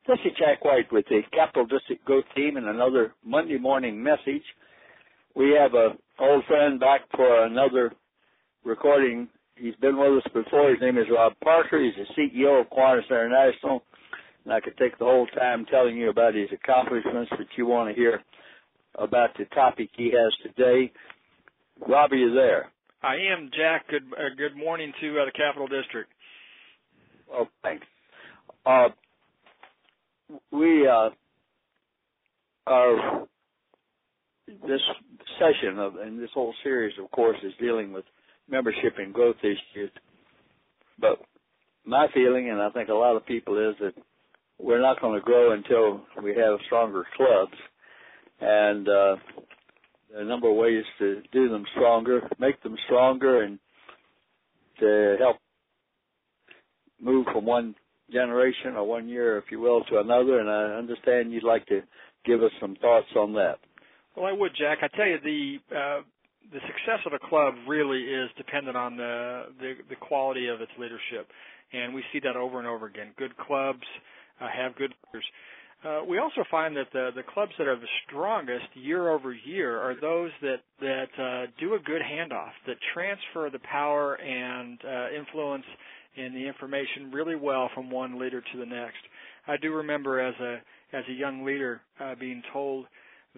This is Jack White with the Capital District Growth Team and another Monday morning message. We have an old friend back for another recording. He's been with us before. His name is Rob Parker. He's the CEO of Kiwanis International, and I could take the whole time telling you about his accomplishments, but you want to hear about the topic he has today. Rob, are you there? I am, Jack. Good morning to the Capital District. Oh, thanks. We are this session and this whole series, of course, is dealing with membership and growth issues. But my feeling, and I think a lot of people, is that we're not going to grow until we have stronger clubs. And there are a number of ways to do them stronger, make them stronger, and to help move from one generation or 1 year, if you will, to another. And I understand you'd like to give us some thoughts on that. Well, I would, Jack. I tell you, the success of a club really is dependent on the quality of its leadership, and we see that over and over again. Good clubs have good leaders. We also find that the clubs that are the strongest year over year are those that do a good handoff, that transfer the power and influence and the information really well from one leader to the next. I do remember as a young leader being told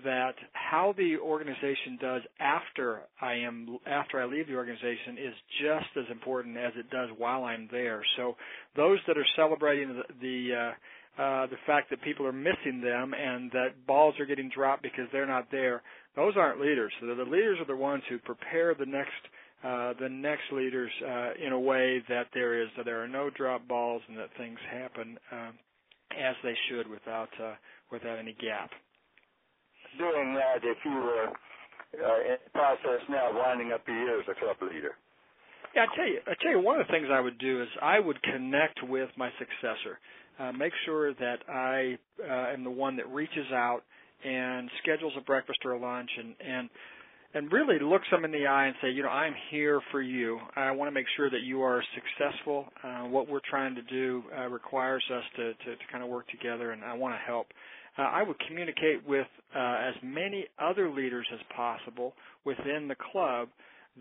that how the organization does after I leave the organization is just as important as it does while I'm there. So those that are celebrating the fact that people are missing them and that balls are getting dropped because they're not there, those aren't leaders. So the leaders are the ones who prepare the next leaders in a way that there are no drop balls and that things happen as they should without any gap. Doing that, if you were in the process now winding up your year as a club leader? Yeah, I tell you, one of the things I would do is I would connect with my successor, make sure that I am the one that reaches out and schedules a breakfast or a lunch, and really looks them in the eye and say, I'm here for you. I want to make sure that you are successful. What we're trying to do requires us to kind of work together, and I want to help. I would communicate with as many other leaders as possible within the club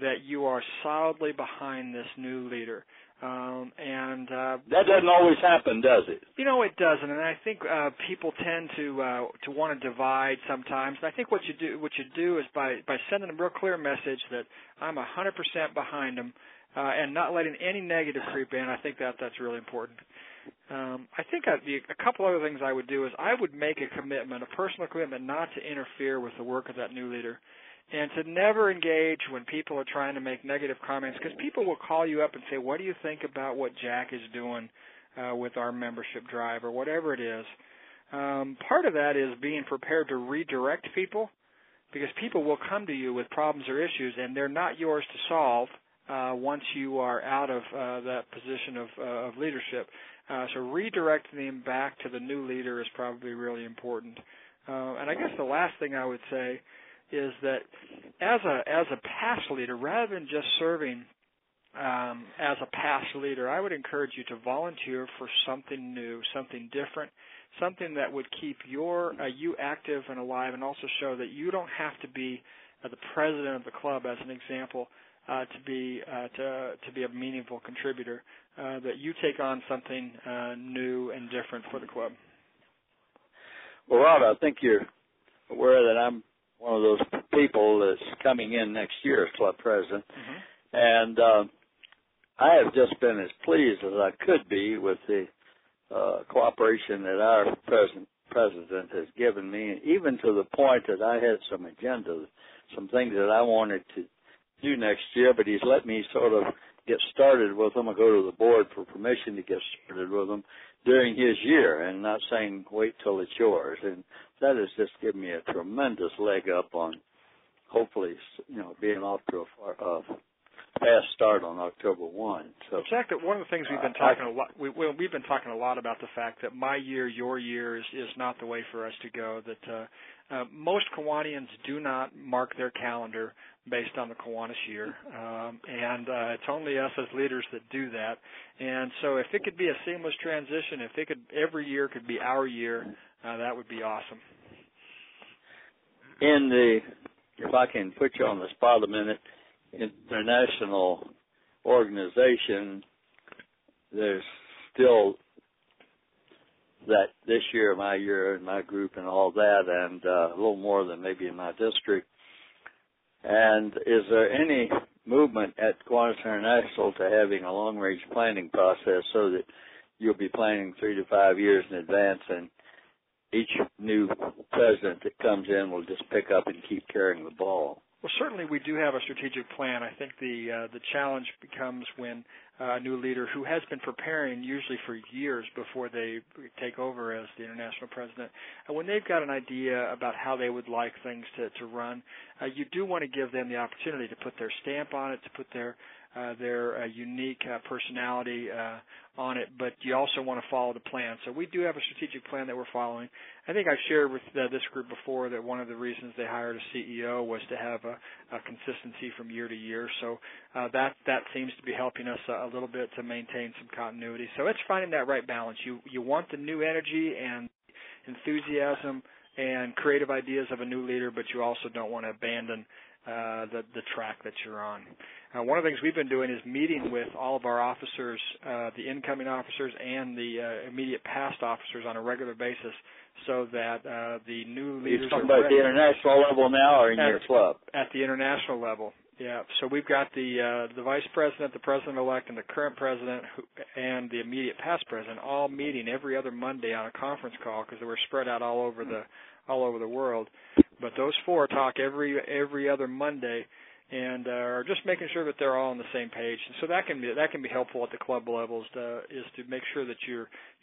that you are solidly behind this new leader. That doesn't always happen, does it? It doesn't, and I think people tend to want to divide sometimes. And I think what you do is by sending a real clear message that I'm 100% behind them and not letting any negative creep in. I think that's really important. I think a couple other things I would do is I would make a commitment, a personal commitment, not to interfere with the work of that new leader, and to never engage when people are trying to make negative comments, because people will call you up and say, what do you think about what Jack is doing with our membership drive or whatever it is. Part of that is being prepared to redirect people, because people will come to you with problems or issues, and they're not yours to solve once you are out of that position of leadership. So redirecting them back to the new leader is probably really important. And I guess the last thing I would say is that as a past leader, rather than just serving as a past leader, I would encourage you to volunteer for something new, something different, something that would keep you active and alive, and also show that you don't have to be the president of the club, as an example, to be a meaningful contributor. That you take on something new and different for the club. Well, Rob, I think you're aware that I'm one of those people that's coming in next year as club president, and I have just been as pleased as I could be with the cooperation that our president has given me, even to the point that I had some agendas, some things that I wanted to do next year, but he's let me sort of get started with them. I go to the board for permission to get started with them during his year, and not saying wait till it's yours. And that has just given me a tremendous leg up on hopefully, being off to fast start on October 1. So, in fact, one of the things we've been talking a lot, we've been talking a lot about the fact that my year, your year is not the way for us to go. That most Kiwanians do not mark their calendar based on the Kiwanis year, and it's only us as leaders that do that. And so, if it could be a seamless transition, every year could be our year, that would be awesome. If I can put you on the spot a minute, international organization, there's still that this year, my year, and my group and all that, and a little more than maybe in my district. And is there any movement at Kiwanis International to having a long-range planning process so that you'll be planning 3 to 5 years in advance, and each new president that comes in will just pick up and keep carrying the ball? Well, certainly we do have a strategic plan. I think the challenge becomes when a new leader who has been preparing usually for years before they take over as the international president, when they've got an idea about how they would like things to run, you do want to give them the opportunity to put their stamp on it, to put their unique personality on it, but you also want to follow the plan. So we do have a strategic plan that we're following. I think I've shared with this group before that one of the reasons they hired a CEO was to have a consistency from year to year. So that seems to be helping us a little bit to maintain some continuity. So it's finding that right balance. You want the new energy and enthusiasm and creative ideas of a new leader, but you also don't want to abandon the track that you're on. One of the things we've been doing is meeting with all of our officers, the incoming officers and the immediate past officers on a regular basis, so that the new leaders You're talking about the international level now, or in your club? At the international level, yeah. So we've got the vice president, the president-elect, and the current president, and the immediate past president all meeting every other Monday on a conference call because we're spread out all over the world. But those four talk every other Monday, and are just making sure that they're all on the same page. And so that can be helpful at the club levels is to make sure that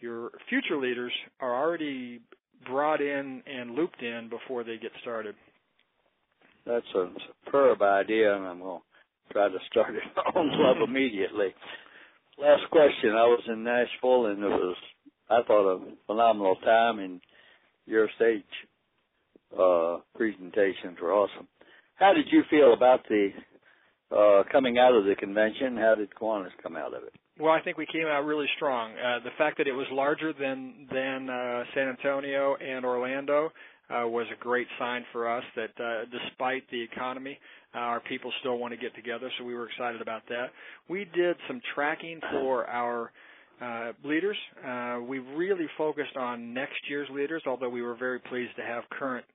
your future leaders are already brought in and looped in before they get started. That's a superb idea, and I'm going to try to start it on club immediately. Last question. I was in Nashville, and I thought, a phenomenal time, and your stage presentations were awesome. How did you feel about the coming out of the convention? How did Kiwanis come out of it? Well, I think we came out really strong. The fact that it was larger than San Antonio and Orlando was a great sign for us that despite the economy, our people still want to get together, so we were excited about that. We did some tracking for our leaders. We really focused on next year's leaders, although we were very pleased to have current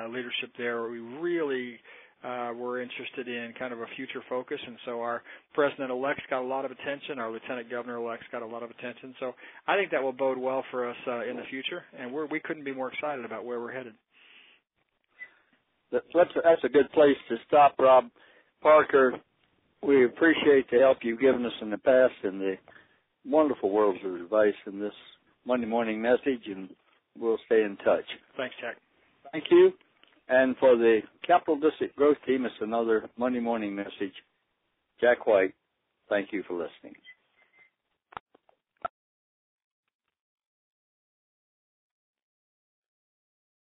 leadership there. We really were interested in kind of a future focus, and so our president-elect's got a lot of attention, our lieutenant governor-elect's got a lot of attention. So I think that will bode well for us in the future, and we couldn't be more excited about where we're headed. That's a good place to stop, Rob Parker. We appreciate the help you've given us in the past and the wonderful words of advice in this Monday morning message, and we'll stay in touch. Thanks, Jack. Thank you. And for the Capital District Growth Team, it's another Monday morning message. Jack White, thank you for listening.